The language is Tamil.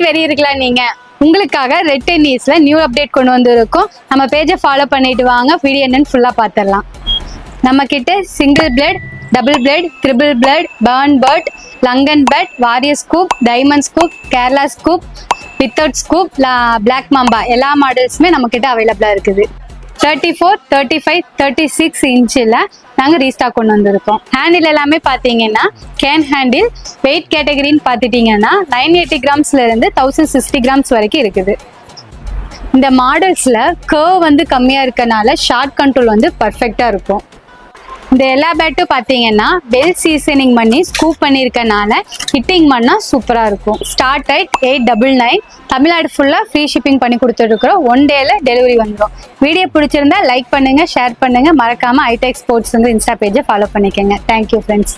வெறி இருக்கலாம் நீங்க உங்களுக்காக ரெட் டென்னிஸ்ல நியூ அப்டேட் கொண்டு வந்திருக்கோம். நம்ம பேஜை ஃபாலோ பண்ணிட்டு வாங்க, வீடியோ என்னன்னு ஃபுல்லா பார்த்துடலாம். நம்ம கிட்ட single plate, double plate, triple plate, பர்ன் பர்ட், லங்கன் பெட், warrior scoop, diamond scoop, Kerala scoop, without scoop, black mamba எல்லா மாடல்ஸுமே நம்ம கிட்ட அவைலபிளா இருக்குது. 34, 35, 36 இன்ச்சில் நாங்கள் ரீஸ்டாக் கொண்டு வந்திருக்கோம். ஹேண்டில் எல்லாமே பார்த்தீங்கன்னா கேன் ஹேண்டில். வெயிட் கேட்டகரின்னு பார்த்துட்டிங்கன்னா 980 கிராம்ஸ்லேருந்து 1060 கிராம்ஸ் வரைக்கும் இருக்குது. இந்த மாடல்ஸில் கர்வ் வந்து கம்மியாக இருக்கனால ஷார்ட் கண்ட்ரோல் வந்து பர்ஃபெக்டாக இருக்கும். இந்த எல்லா பேட்டும் பார்த்தீங்கன்னா வெல் சீசனிங் பண்ணி ஸ்கூப் பண்ணியிருக்கனால ஹிட்டிங் பண்ணால் சூப்பராக இருக்கும். Start at 899. தமிழ்நாடு ஃபுல்லாக ஃப்ரீ ஷிப்பிங் பண்ணி கொடுத்துட்ருக்குறோம். 1 டேல டெலிவரி வந்துடும். வீடியோ பிடிச்சிருந்தா லைக் பண்ணுங்கள், ஷேர் பண்ணுங்கள். மறக்காமல் ஐடெக் ஸ்போர்ட்ஸுங்கிற இன்ஸ்டா பேஜை ஃபாலோ பண்ணிக்கோங்க. Thank you friends.